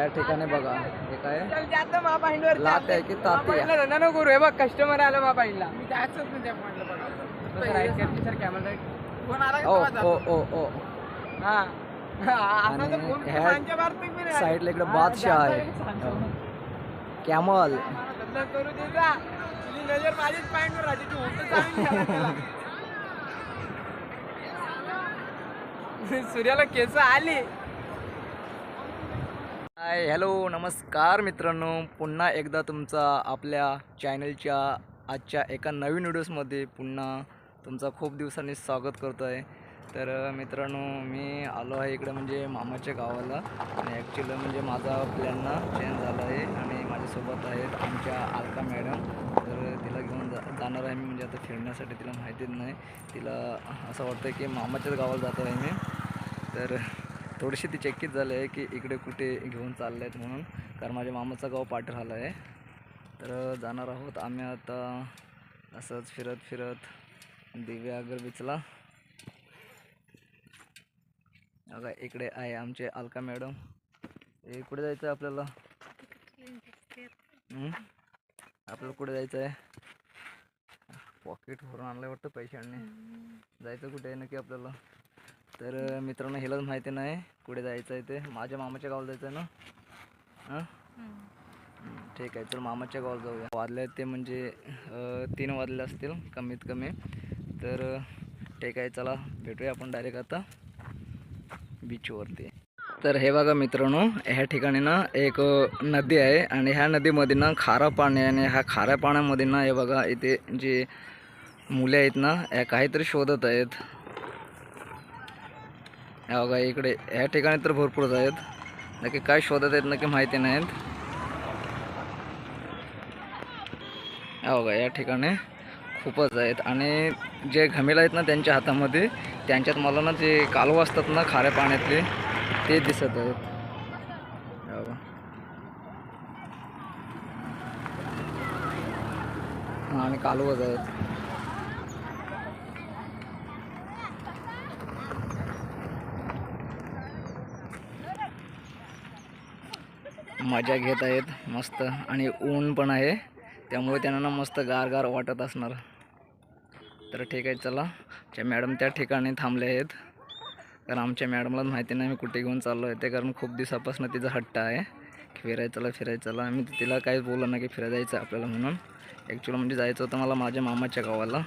या ठिकाणी बघा हे काय जातो मा पाहिंडवर लात आहे की ताती आहे? धंदा नको करू हे बघ कस्टमर आलं मा पाहिंडला मी जायचंच नाही त्या पॉइंटला बघा right capture sir camera right phone आला ओ का ओ ओ ओ हा आणि आता फोन ह्या सांच्या बारतक मी नाही साईडला इकडे बादशाह आहे कॅमल धंदा करू दे जा तुझी नजर माझीच पॉइंटवर राहते तू होतं चांगली सूर्याला केस आली. हाय हॅलो नमस्कार मित्रांनो, पुन्हा एकदा तुमचा आपल्या चॅनलच्या आजच्या एका नवीन व्हिडिओजमध्ये पुन्हा तुमचा खूप दिवसांनी स्वागत करतो आहे. तर मित्रांनो मी आलो आहे इकडे म्हणजे मामाच्या गावाला आणि ॲक्च्युली म्हणजे माझा प्लॅन ना चेंज झाला आहे आणि माझ्यासोबत आहेत आमच्या अलका मॅडम. तर तिला घेऊन जाणार आहे मी, म्हणजे आता फिरण्यासाठी. तिला माहितीच नाही, तिला असं वाटतं की मामाच्याच गावाला जातो आहे मी. तर थोडीशी ती चकित झाली आहे की इकडे कुठे घेऊन चालले आहेत म्हणून, कारण माझ्या मामाचं गाव पाठ झालं आहे. तर जाणार आहोत आम्ही आता असंच फिरत फिरत दिव्यागर बीचला. बघा इकडे आहे आमचे अलका मॅडम. हे कुठे जायचं आहे आपल्याला? आपल्याला कुठे जायचं आहे? पॉकेट भरून आणलं वाटतं पैशांनी. जायचं कुठे आहे नक्की आपल्याला? तर मित्रांनो हिलाच माहिती नाही कुठे जायचं आहे ते. माझ्या मामाच्या गावाला जायचं आहे ना? हां ठीक आहे, चल मामाच्या गावाला जाऊया. वाजले ते म्हणजे 3 वाजले असतील कमीत कमी. तर ठीक आहे, चला भेटूया आपण डायरेक्ट आता बीचवरती. तर हे बघा मित्रांनो, ह्या ठिकाणी ना एक नदी आहे आणि ह्या नदीमध्ये ना खारं पाणी आहे. आणि ह्या खाऱ्या पाण्यामध्ये ना हे बघा इथे जे मुले आहेत ना ह्या काहीतरी शोधत आहेत. ह्या बघा इकडे ह्या ठिकाणी तर भरपूरच आहेत, नक्की काय शोधत आहेत नक्की माहिती नाहीत. ह्या बघा या ठिकाणी खूपच आहेत आणि जे घमेल आहेत ना त्यांच्या हातामध्ये, त्यांच्यात मला ना जे कालव असतात ना खाऱ्या पाण्यातले ते दिसत आहेत. आणि कालवच आहेत. मजा घेत आहेत मस्त, आणि ऊन पण आहे त्यामुळे त्यांना ना मस्त गार गार वाटत असणार. तर ठीक आहे, चला आमच्या मॅडम त्या ठिकाणी थांबले आहेत, कारण आमच्या मॅडमलाच माहिती नाही मी कुठे घेऊन चाललो आहे ते. कारण खूप दिवसापासून तिचा हट्ट आहे फिरायचं चला. मी तिला काहीच बोललं ना की फिरायला जायचं आपल्याला म्हणून. ॲक्च्युली म्हणजे जायचं होतं मला माझ्या मामाच्या गावाला.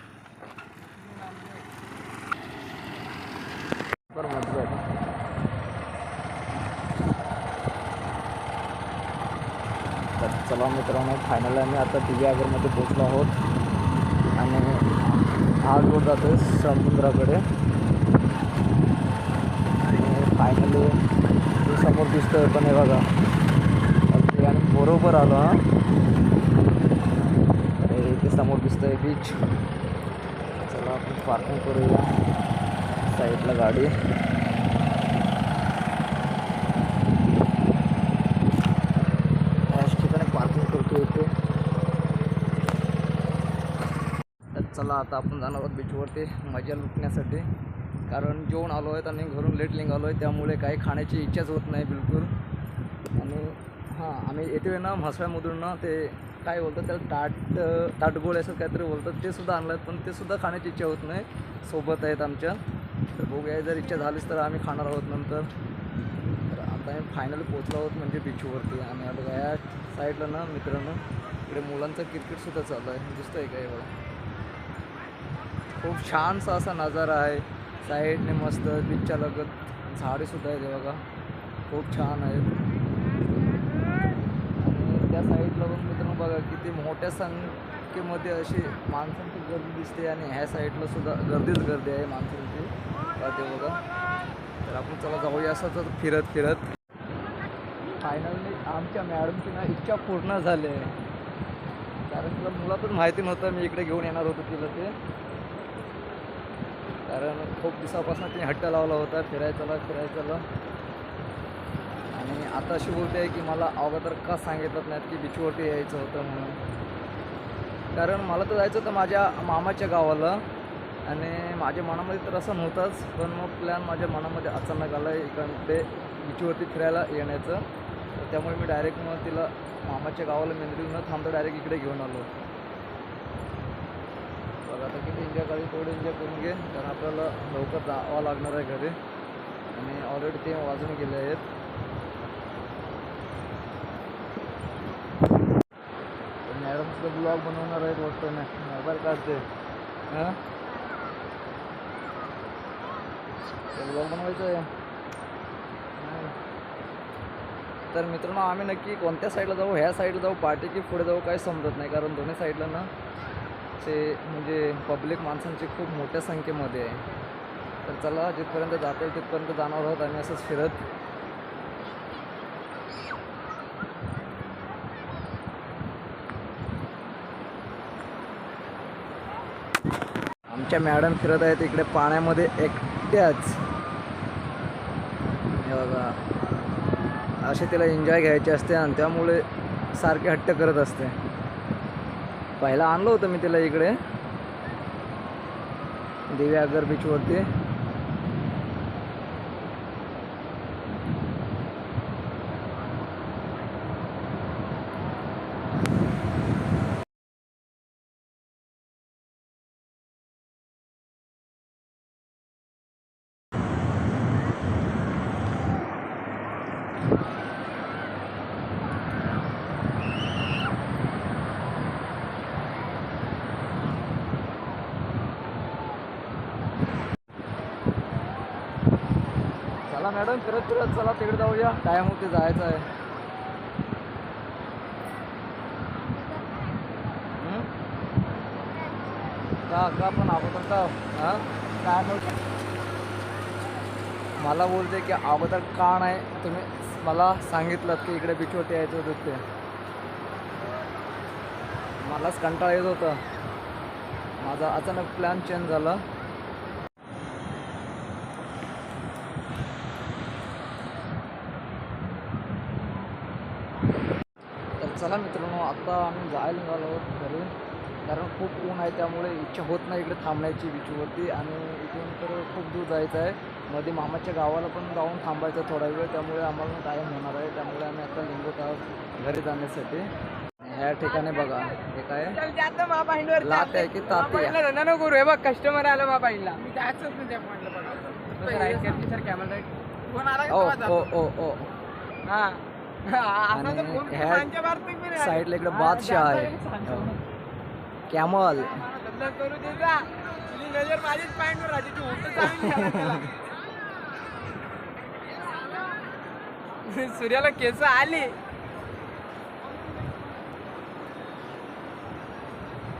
तर चला मित्रांनो, फायनल आम्ही आता दिव्यागरमध्ये पोचलो आहोत आणि आज रोड जातो समुद्राकडे. आणि फायनली समोर दिसतोय पण हे बघा, आणि बरोबर आलो. हां इथे समोर दिसतोय बीच. चला आपण पार्किंग करूया साईडला गाडी. याच ठिकाणी पार्किंग करतो इथे. तर चला आता आपण जाणार आहोत बीचवरती मजा लुटण्यासाठी, कारण जेवण आलो आहेत आणि घरून लेट निघालो आहे, त्यामुळे काही खाण्याची इच्छाच होत नाही बिलकुल. आणि हां आम्ही येतो ना म्हसळ्यामधून ना ते काय बोलतात त्याला ताटगोळे असं काहीतरी बोलतात, ते सुद्धा आणलं आहेत, पण ते सुद्धा खाण्याची इच्छा होत नाही. सोबत आहेत आमच्या, तर बघूया जर इच्छा झालीच तर आम्ही खाणार आहोत नंतर. तर आता आम्ही फायनली पोचलो आहोत म्हणजे बीचवरती. आणि आता या साईडला ना मित्रांनो इकडे मुलांचं क्रिकेटसुद्धा चालू आहे, दिसतं आहे काय बघा. खूप छानसा असा नजारा आहे. साईडने मस्त बीचच्या लगत झाडेसुद्धा आहेत बघा, खूप छान आहेत. आणि त्या साईडला पण मित्रांनो बघा किती मोठ्या संख्येमध्ये अशी माणसांची गर्दी दिसते, आणि ह्या साईडला सुद्धा गर्दी आहे माणसांची ते बघा. तर आपण चला जाऊया असं फिरत फिरत. फायनली आमच्या मॅडमची ना इच्छा पूर्ण झाली आहे, कारण तिला मुलातच माहिती नव्हतं मी इकडे घेऊन येणार होतो तिला ते. कारण खूप दिवसापासून तिने हट्ट लावला होता फिरायचं. आणि आता अशी बोलते आहे की मला अगोदर का सांगितलं नाहीत की बीचवरती यायचं होतं म्हणून. कारण मला तर जायचं होतं माझ्या मामाच्या गावाला, आणि माझ्या मनामध्ये तर असं नव्हतंच, पण मग प्लॅन माझ्या मनामध्ये अचानक आला आहे इकडे बीचवरती फिरायला येण्याचं. तर त्यामुळे मी डायरेक्ट मग तिला मामाच्या गावाला मेंदरी न थांबता डायरेक्ट इकडे घेऊन आलो. बघा आता किती एन्जॉय करायची तेवढं एन्जॉय करून घे, कारण आपल्याला लवकर जावं लागणार आहे घरी आणि ऑलरेडी ते वाजून गेले आहेत. मॅडम सुद्धा ब्लॉग बनवणार आहेत वाटतं ना, मोबाईल काढते. हां ब्लॉग बनवायचं आहे. तर मित्रांनो आम्ही नक्की कोणत्या साईडला जाऊ, ह्या साईडला जाऊ पार्टी की पुढे जाऊ काही समजत नाही, कारण दोन्ही साईडला ना ते म्हणजे पब्लिक माणसांची खूप मोठ्या संख्येमध्ये आहे. तर चला जिथपर्यंत जाता येईल तिथपर्यंत जाणार आहोत आम्ही असंच फिरत. आमच्या मॅडम फिरत आहेत इकडे पाण्यामध्ये एकट्याच. हे बघा असे तिला एन्जॉय घ्यायचे असते आणि त्यामुळे सारखे हट्ट करत असते. पहिला आणलं होतं मी तिला इकडे दिव्यागर बीचवरती. चला मॅडम फिरत फिरत चला तिकडे जाऊया, टाईम होते जायचं आहे. का पण अगोदर का हां काय नव्हतं मला बोलते की अगोदर का नाही तुम्ही मला सांगितलं की इकडे बीचवरती यायचं होतं. ते मलाच कंटाळा येत होता, माझा अचानक प्लॅन चेंज झाला. तर चला मित्रांनो आता आम्ही जायला निघालो आहोत घरी, कारण खूप ऊन आहे त्यामुळे इच्छा होत नाही इकडे थांबण्याची बीचवरती. आणि इथून तर खूप दूर जायचं आहे, मध्ये मामाच्या गावाला पण जाऊन थांबायचं थोडा वेळ, त्यामुळे आम्हाला टाईम होणार आहे. त्यामुळे आम्ही आता लिंगत आहोत घरी जाण्यासाठी. ह्या ठिकाणी बघा हे काय लात आहे की ताती आहे. नको रे बघ कस्टमर आलं बाबा इला मी त्याच त्या पॉइंटला बघा राईट करते सर कॅमेरा राईट फोन आला ओ का ओ ओ ओ हां आणि ह्या साईडला इकडे बादशाह आहे, कॅमल. करू दे जा, तुझी नजर माझ्याच पॉइंटवर राहते, तू होतं सूर्याला केस आली.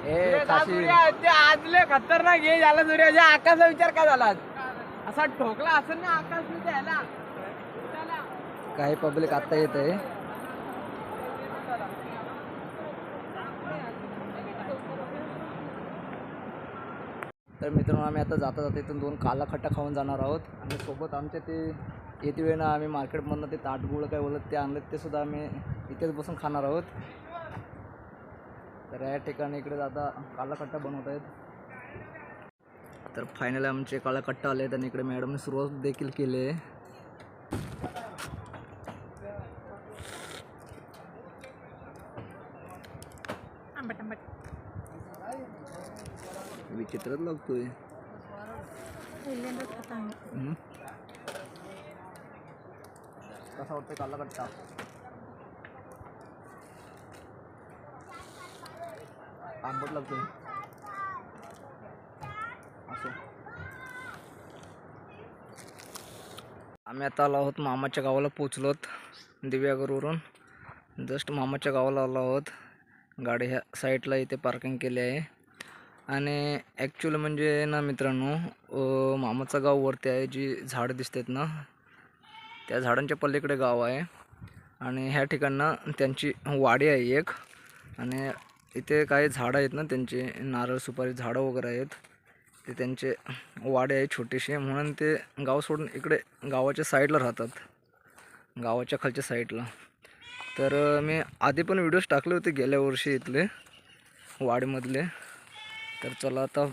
ए काशी आजले खतरनाक हे झाला सूर्याच्या आकाशचा विचार काय झाला असा ठोकला असं ना आकाश द्यायला. काही पब्लिक आता येत आहे. तर मित्रांनो आम्ही आता जाता जाता इथून 2 काला खट्टा खाऊन जाणार आहोत आणि सोबत आमच्या ते येते वेळेनं आम्ही मार्केटमधनं ते ताटगुळ काय बोलत ते आणलं, ते सुद्धा आम्ही इथेच बसून खाणार आहोत. तर या ठिकाणी इकडे आता काला खट्टा बनवत आहेत. तर फायनली आमचे काला खट्टा आले आहेत आणि इकडे मॅडमने सुरुवात देखील केली आहे. विचित्रच लागतोय. कसा वाटतोय काला खट्टा? आंबट लागतोय असं. आम्ही आता आलो आहोत मामाच्या गावाला, पोचलोत दिव्यागरवरून. जस्ट मामाच्या गावाला आलो आहोत. गाडी ह्या साईडला इथे पार्किंग केली आहे. आणि ॲक्च्युअली म्हणजे ना मित्रांनो मामाचं गाव वरती आहे, जी झाडं दिसतात ना त्या झाडांच्या पलीकडे गाव आहे. आणि ह्या ठिकाणं त्यांची वाडी आहे एक, आणि इथे काही झाडं आहेत ना त्यांचे नारळ सुपारी झाडं वगैरे आहेत, ते त्यांचे वाडे आहे छोटीशी, म्हणून ते गाव सोडून इकडे गावाच्या साईडला राहतात, गावाच्या खालच्या साईडला. तर मी आधी पण व्हिडिओज टाकले होते गेल्या वर्षी इथले वाडीमधले. तर चला आता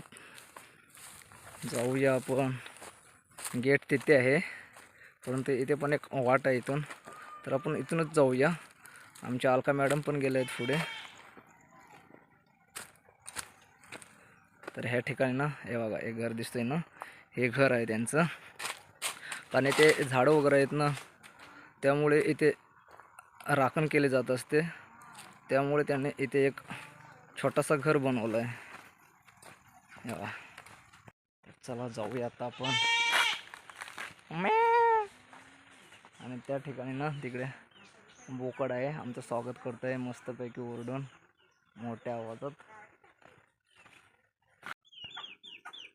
जाऊया आपण. गेट तिथे आहे, परंतु इथे पण एक वाट आहे इथून, तर आपण इथूनच जाऊया. आमच्या अलका मॅडम पण गेले आहेत पुढे. तर ह्या ठिकाणी ना हे बघा एक घर दिसतंय ना, हे घर आहे त्यांचं. कारण इथे झाडं वगैरे आहेत ना, त्यामुळे इथे राखण केले जात असते. त्यामुळे त्यांनी इथे एक छोटासा घर बनवलं आहे. चला जाऊया आता आपण. आणि त्या ठिकाणी ना तिकडे बोकड आहे, आमचं स्वागत करत आहे मस्तपैकी ओरडून मोठ्या आवाजात.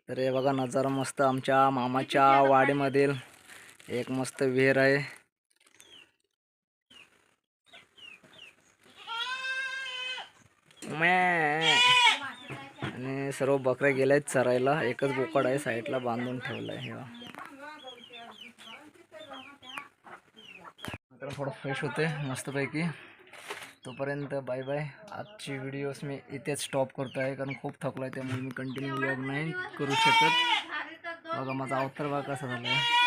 तर हे बघा नजारा मस्त आमच्या मामाच्या वाडीमधील एक मस्त विहीर आहे. आणि सर्व बकऱ्या गेल्या आहेत चरायला. एकच बोकड आहे साईडला बांधून ठेवलं आहे. तर थोडं फ्रेश होते मस्तपैकी. तोपर्यंत बाय बाय. आजची व्हिडिओज मी इथेच स्टॉप करतो आहे, कारण खूप थकलो आहे. त्यामुळे मी कंटिन्यू व्लॉग नाही करू शकत. बघा माझा अवतार बघा कसा झाला आहे.